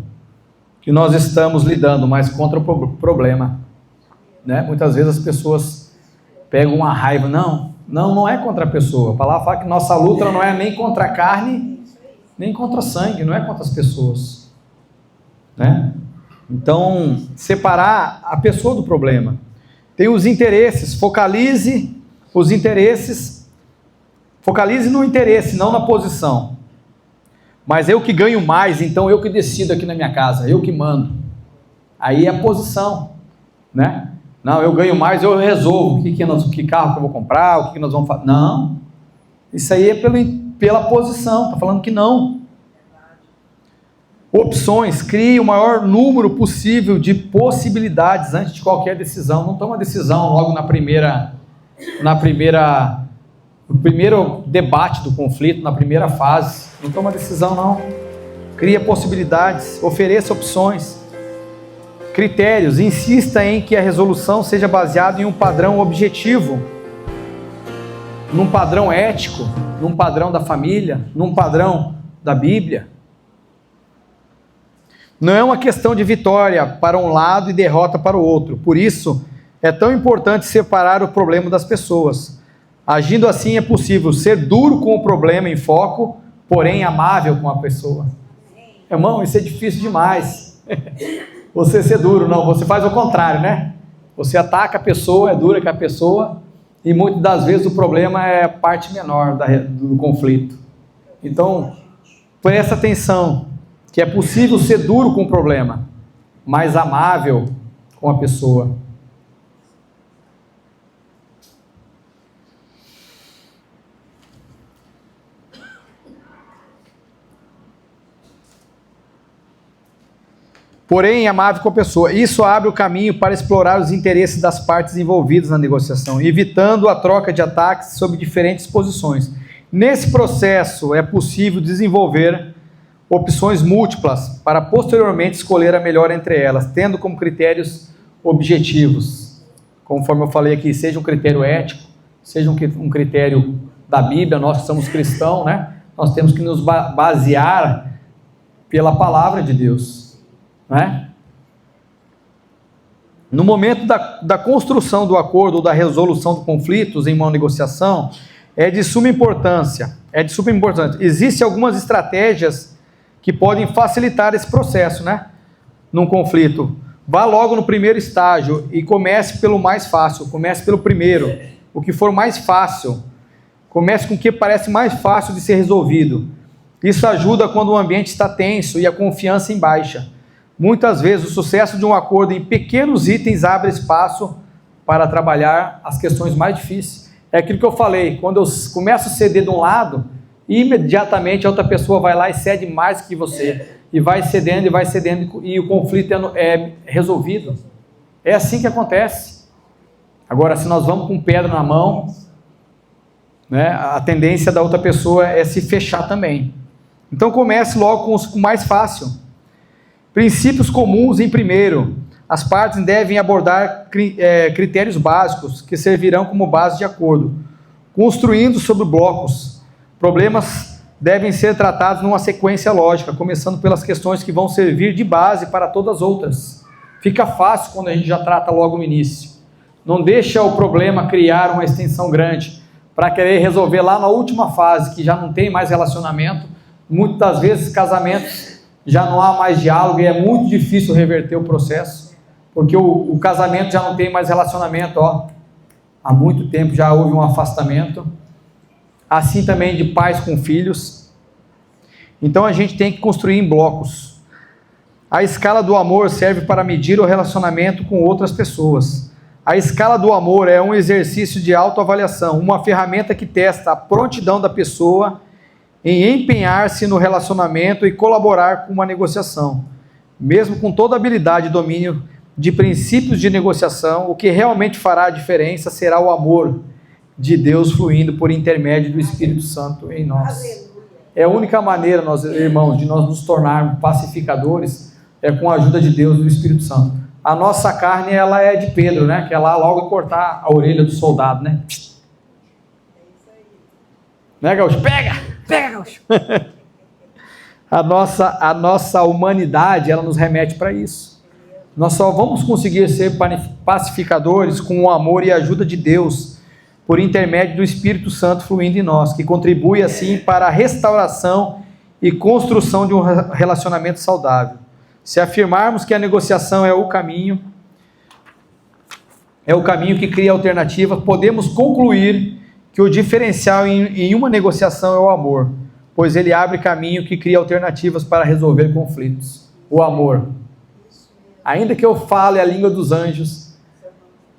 que nós estamos lidando, mas contra o problema. Né? Muitas vezes as pessoas pegam uma raiva. Não é contra a pessoa. A palavra fala que nossa luta não é nem contra a carne, nem contra o sangue, não é contra as pessoas. Né? Então, separar a pessoa do problema. Tem os interesses, focalize no interesse, não na posição. Mas eu que ganho mais, então eu que decido aqui na minha casa, eu que mando. Aí é a posição, né? Não, eu ganho mais, eu resolvo que carro que eu vou comprar, o que nós vamos fazer. Não, isso aí é pela posição, está falando que não. Opções, crie o maior número possível de possibilidades antes de qualquer decisão. Não toma decisão logo no primeiro debate do conflito, na primeira fase. Não toma decisão, não. Cria possibilidades, ofereça opções. Critérios, insista em que a resolução seja baseada em um padrão objetivo, num padrão ético, num padrão da família, num padrão da Bíblia. Não é uma questão de vitória para um lado e derrota para o outro. Por isso, é tão importante separar o problema das pessoas. Agindo assim, é possível ser duro com o problema em foco, porém amável com a pessoa. Irmão, isso é difícil demais. Você ser duro, não, você faz o contrário, né? Você ataca a pessoa, é dura com a pessoa, e muitas das vezes o problema é a parte menor do conflito. Então, presta atenção, que é possível ser duro com o problema, mas amável com a pessoa. Porém, amável com a pessoa. Isso abre o caminho para explorar os interesses das partes envolvidas na negociação, evitando a troca de ataques sob diferentes posições. Nesse processo, é possível desenvolver opções múltiplas para posteriormente escolher a melhor entre elas, tendo como critérios objetivos. Conforme eu falei aqui, seja um critério ético, seja um critério da Bíblia, nós que somos cristãos, né? Nós temos que nos basear pela palavra de Deus. Né? No momento da construção do acordo ou da resolução de conflitos em uma negociação, é de suma importância. Existem algumas estratégias que podem facilitar esse processo, né? num conflito, vá logo no primeiro estágio e comece pelo mais fácil, comece pelo primeiro, o que for mais fácil, comece com o que parece mais fácil de ser resolvido. Isso ajuda quando o ambiente está tenso e a confiança em baixa. Muitas vezes o sucesso de um acordo em pequenos itens abre espaço para trabalhar as questões mais difíceis. É aquilo que eu falei, quando eu começo a ceder de um lado, imediatamente a outra pessoa vai lá e cede mais que você. E vai cedendo e o conflito é resolvido. É assim que acontece. Agora, se nós vamos com pedra na mão, né, a tendência da outra pessoa é se fechar também. Então comece logo com o mais fácil. Princípios comuns em primeiro. As partes devem abordar critérios básicos que servirão como base de acordo, construindo sobre blocos. Problemas devem ser tratados numa sequência lógica, começando pelas questões que vão servir de base para todas as outras. Fica fácil quando a gente já trata logo no início. Não deixa o problema criar uma extensão grande para querer resolver lá na última fase, que já não tem mais relacionamento. Muitas das vezes casamentos já não há mais diálogo e é muito difícil reverter o processo, porque o casamento já não tem mais relacionamento, há muito tempo já houve um afastamento. Assim também de pais com filhos. Então a gente tem que construir em blocos. A escala do amor serve para medir o relacionamento com outras pessoas. A escala do amor é um exercício de autoavaliação, uma ferramenta que testa a prontidão da pessoa em empenhar-se no relacionamento e colaborar com uma negociação. Mesmo com toda a habilidade e domínio de princípios de negociação, o que realmente fará a diferença será o amor de Deus fluindo por intermédio do Espírito Santo em nós. É a única maneira, nós, irmãos, de nós nos tornarmos pacificadores, é com a ajuda de Deus e do Espírito Santo. A nossa carne, ela é de Pedro, né? Que é lá logo cortar a orelha do soldado, né? Né, Gaúcho? Pega, Gaúcho! A nossa humanidade, ela nos remete para isso. Nós só vamos conseguir ser pacificadores com o amor e a ajuda de Deus, por intermédio do Espírito Santo fluindo em nós, que contribui assim para a restauração e construção de um relacionamento saudável. Se afirmarmos que a negociação é o caminho que cria alternativas, podemos concluir que o diferencial em uma negociação é o amor, pois ele abre caminho que cria alternativas para resolver conflitos. O amor. Ainda que eu fale a língua dos anjos,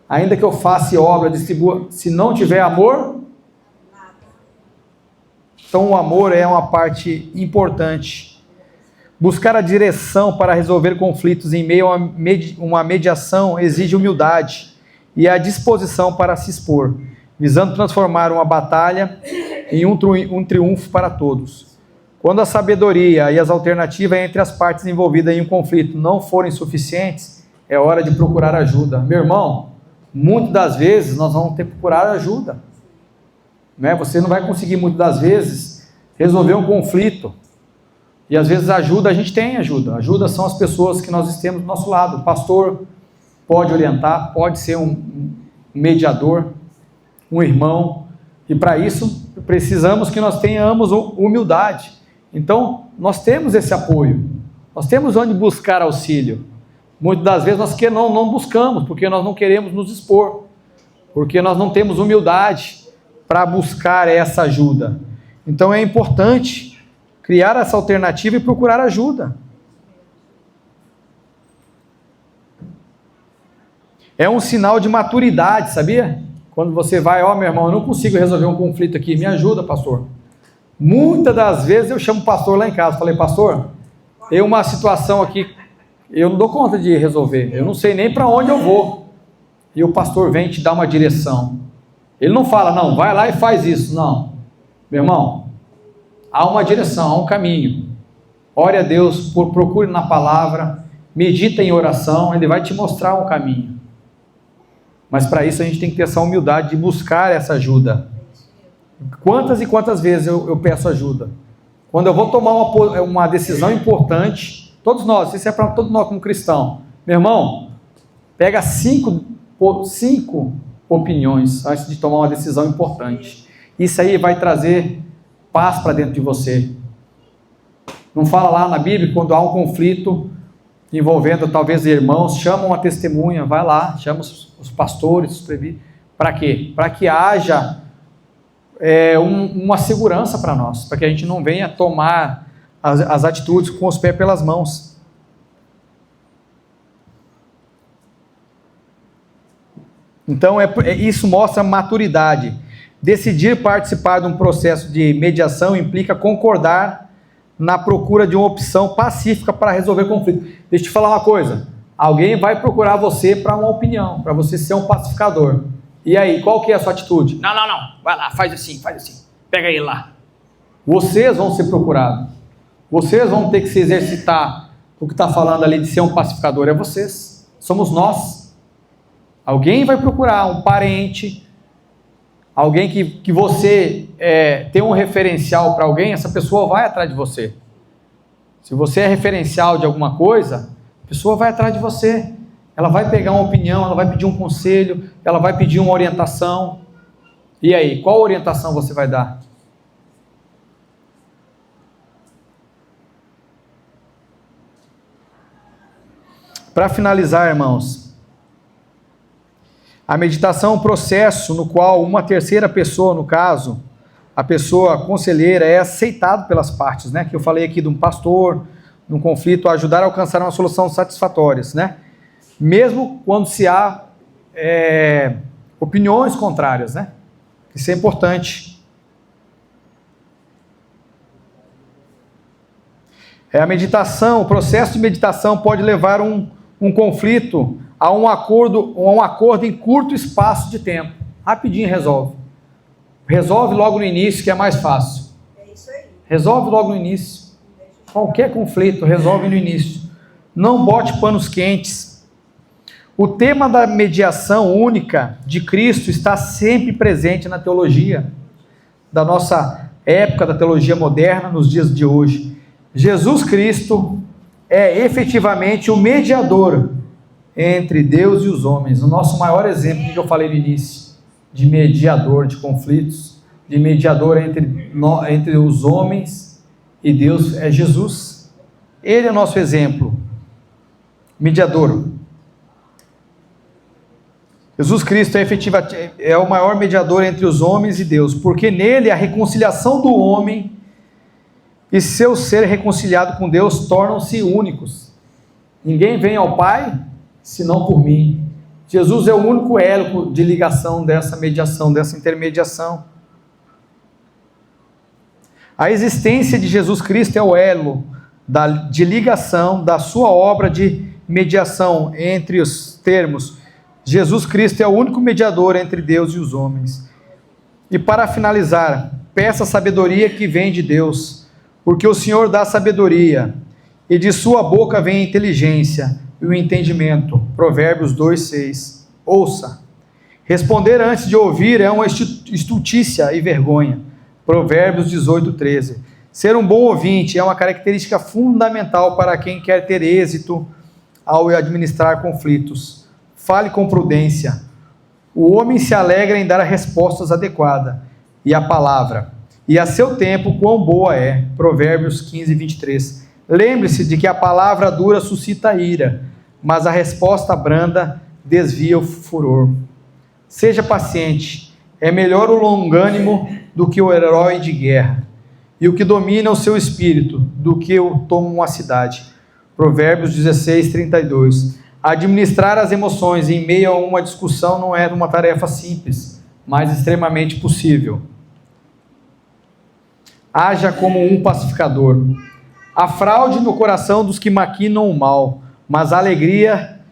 ainda que eu faça obra, distribua, se não tiver amor, então o amor é uma parte importante. Buscar a direção para resolver conflitos em meio a uma mediação exige humildade e a disposição para se expor, visando transformar uma batalha em um triunfo para todos. Quando a sabedoria e as alternativas entre as partes envolvidas em um conflito não forem suficientes, é hora de procurar ajuda. Meu irmão, muitas das vezes nós vamos ter que procurar ajuda. Né? Você não vai conseguir muitas das vezes resolver um conflito. E às vezes ajuda, a gente tem ajuda. Ajuda são as pessoas que nós temos do nosso lado. O pastor pode orientar, pode ser um mediador, um irmão. E para isso precisamos que nós tenhamos humildade. Então nós temos esse apoio. Nós temos onde buscar auxílio. Muitas das vezes nós não buscamos, porque nós não queremos nos expor. Porque nós não temos humildade para buscar essa ajuda. Então é importante criar essa alternativa e procurar ajuda. É um sinal de maturidade, sabia? Quando você vai, meu irmão, eu não consigo resolver um conflito aqui, me ajuda, pastor. Muitas das vezes eu chamo o pastor lá em casa, falei, pastor, tem uma situação aqui, eu não dou conta de resolver, eu não sei nem para onde eu vou. E o pastor vem te dar uma direção. Ele não fala, não, vai lá e faz isso, não. Meu irmão, há uma direção, há um caminho. Ore a Deus, procure na palavra, medita em oração, Ele vai te mostrar um caminho. Mas para isso a gente tem que ter essa humildade de buscar essa ajuda. Quantas e quantas vezes eu peço ajuda? Quando eu vou tomar uma decisão importante, todos nós, isso é para todos nós como cristão. Meu irmão, pega cinco opiniões antes de tomar uma decisão importante. Isso aí vai trazer paz para dentro de você. Não fala lá na Bíblia, quando há um conflito, envolvendo talvez irmãos, chama uma testemunha, vai lá, chama os pastores, para quê? Para que haja uma segurança para nós, para que a gente não venha tomar as atitudes com os pés pelas mãos. Então, isso mostra maturidade. Decidir participar de um processo de mediação implica concordar na procura de uma opção pacífica para resolver conflito. Deixa eu te falar uma coisa. Alguém vai procurar você para uma opinião, para você ser um pacificador. E aí, qual que é a sua atitude? Não. Vai lá, faz assim. Pega ele lá. Vocês vão ser procurados. Vocês vão ter que se exercitar. O que está falando ali de ser um pacificador é vocês. Somos nós. Alguém vai procurar, um parente, alguém que você tem um referencial para alguém, essa pessoa vai atrás de você. Se você é referencial de alguma coisa, a pessoa vai atrás de você. Ela vai pegar uma opinião, ela vai pedir um conselho, ela vai pedir uma orientação. E aí, qual orientação você vai dar? Para finalizar, irmãos, a meditação é um processo no qual uma terceira pessoa, no caso, a pessoa conselheira, é aceitado pelas partes, né? Que eu falei aqui de um pastor, num conflito, ajudar a alcançar uma solução satisfatória, né? Mesmo quando se há opiniões contrárias, né? Isso é importante. A meditação, o processo de meditação pode levar um conflito a um acordo em curto espaço de tempo. Rapidinho resolve. Resolve logo no início, que é mais fácil. É isso aí. Resolve logo no início. Qualquer conflito, resolve no início. Não bote panos quentes. O tema da mediação única de Cristo está sempre presente na teologia da nossa época, da teologia moderna, nos dias de hoje. Jesus Cristo é efetivamente o mediador entre Deus e os homens. O nosso maior exemplo que eu falei no início, de mediador de conflitos, de mediador entre os homens e Deus, é Jesus. Ele é o nosso exemplo, mediador. Jesus Cristo é o maior mediador entre os homens e Deus, porque nele a reconciliação do homem e seu ser reconciliado com Deus tornam-se únicos. Ninguém vem ao Pai senão por mim. Jesus é o único elo de ligação dessa mediação, dessa intermediação. A existência de Jesus Cristo é o elo de ligação da sua obra de mediação entre os termos. Jesus Cristo é o único mediador entre Deus e os homens. E para finalizar, peça a sabedoria que vem de Deus, porque o Senhor dá sabedoria, e de sua boca vem a inteligência e o entendimento. Provérbios 2:6. Ouça. Responder antes de ouvir é uma estultícia e vergonha. Provérbios 18:13. Ser um bom ouvinte é uma característica fundamental para quem quer ter êxito ao administrar conflitos. Fale com prudência. O homem se alegra em dar respostas adequadas, e a palavra, e a seu tempo, quão boa é. Provérbios 15:23. Lembre-se de que a palavra dura suscita ira, mas a resposta branda desvia o furor. Seja paciente. É melhor o longânimo do que o herói de guerra, e o que domina o seu espírito do que o toma uma cidade. Provérbios 16:32. Administrar as emoções em meio a uma discussão não é uma tarefa simples, mas extremamente possível. Haja como um pacificador. Há fraude no coração dos que maquinam o mal, mas a alegria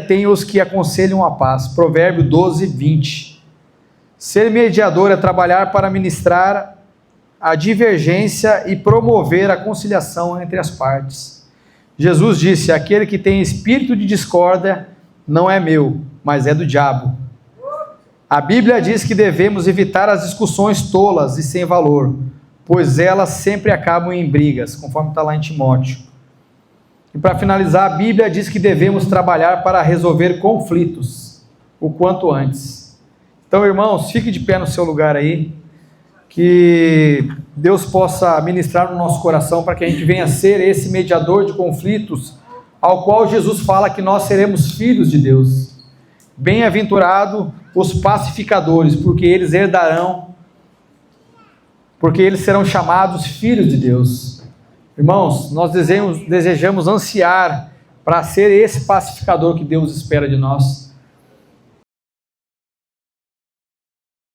tem os que aconselham a paz. Provérbio 12:20. Ser mediador é trabalhar para ministrar a divergência e promover a conciliação entre as partes. Jesus disse: aquele que tem espírito de discórdia não é meu, mas é do diabo. A Bíblia diz que devemos evitar as discussões tolas e sem valor, pois elas sempre acabam em brigas, conforme está lá em Timóteo. E para finalizar, a Bíblia diz que devemos trabalhar para resolver conflitos o quanto antes. Então, irmãos, fique de pé no seu lugar aí. que Deus possa ministrar no nosso coração para que a gente venha ser esse mediador de conflitos, ao qual Jesus fala que nós seremos filhos de Deus. Bem-aventurado os pacificadores, porque eles herdarão, porque eles serão chamados filhos de Deus. Irmãos, nós desejamos ansiar para ser esse pacificador que Deus espera de nós.